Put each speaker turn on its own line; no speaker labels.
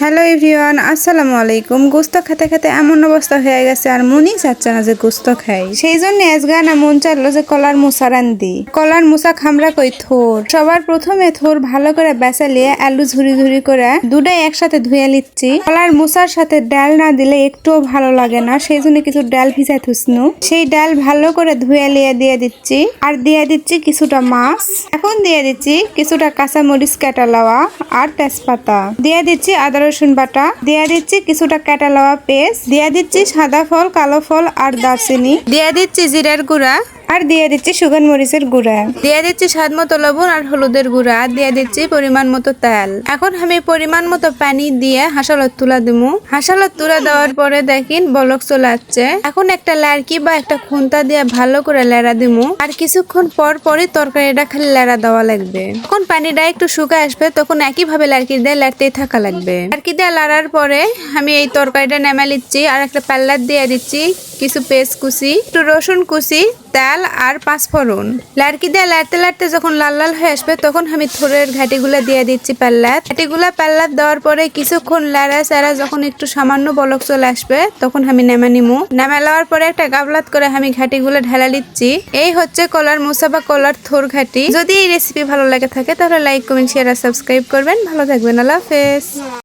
Hello everyone, আসসালামু আলাইকুম। গোস্ত খেতে খেতে এমন অবস্থা হয়ে গেছে আর মনই চাচ্ছে না যে গোস্ত খাই। সেই জন্য আজকে না মন চাইলো যে কলার মুসা রান্ধি। কলার মুসা খামরা কই থোর। সবার প্রথমে থোর ভালো করে বেচা লিয়ে আলু ঝুরি ঝুরি করে দুটাই একসাথে ধুয়ে নিচ্ছি। কলার মুসার সাথে ডাল না দিলে একটুও ভালো লাগে না, সেই জন্য কিছু ডাল ভিজাই থুসনু। সেই ডাল ভালো করে ধুয়ে লিয়ে দিয়ে দিচ্ছি। আর দিয়ে দিচ্ছি কিছুটা মাছ। এখন দিয়ে দিচ্ছি কিছুটা কাঁচা মরিচ কাটা লওয়া আর তেজপাতা। দিয়ে দিচ্ছি আদা রসুন বাটা। দিয়ে দিচ্ছি কিছুটা কাটা লওয়া পেস্ট। দিয়ে দিচ্ছি সাদা ফল, কালো ফল আর দারচিনি। দিয়ে দিচ্ছি জিরার গুঁড়া আর দিয়ে দিচ্ছি শুকনো মরিচের গুঁড়া। দিয়ে দিচ্ছি স্বাদ মতো লবণ আর হলুদের গুঁড়া। আর দিয়ে দিচ্ছি পরিমাণ মতো তেল। এখন আমি পরিমাণ মতো পানি দিয়ে হাঁসালত তুলা দিমু। হাঁসালত তুলা দেওয়ার পরে দেখেন বলক চলে আসছে। এখন একটা লাড়কি বা একটা খুন্তা দিয়ে ভালো করে লেড়া দিমু। আর কিছুক্ষণ পর পরই তরকারিটা খালি লেড়া দেওয়া লাগবে। যখন পানিটা একটু শুকায় আসবে তখন একইভাবে লাড়কি দিয়ে লাড়তেই থাকা লাগবে। লাড়কি দিয়ে লাড়ার পরে আমি এই তরকারিটা নেমে নিচ্ছি আর একটা পাল্লার দিয়ে দিচ্ছি কিছু পেঁয়াজ কুচি, একটু রসুন কুচি, তেল আর পাঁচফোড়ন। লাড়কি দিয়ে লাড়তে লাড়তে যখন লাল লাল হয়ে আসবে তখন আমি থোড়ের ঘাটিগুলা দিয়ে দিচ্ছি পাল্লাত। ঘাটিগুলা পাল্লাত দেওয়ার পরে কিছুক্ষণ লাড়া চাড়া যখন একটু সামান্য বলক চলে আসবে তখন আমি নেমে নিমু। নেমে লওয়ার পরে একটা গাবলাত করে আমি ঘাটিগুলো ঢেলা দিচ্ছি। এই হচ্ছে কলার মুসা বা কলার থোর ঘাটি। যদি এই রেসিপি ভালো লাগে থাকে তাহলে লাইক, কমেন্ট, শেয়ার আর সাবস্ক্রাইব করবেন। ভালো থাকবেন। আল্লাহ হাফেজ।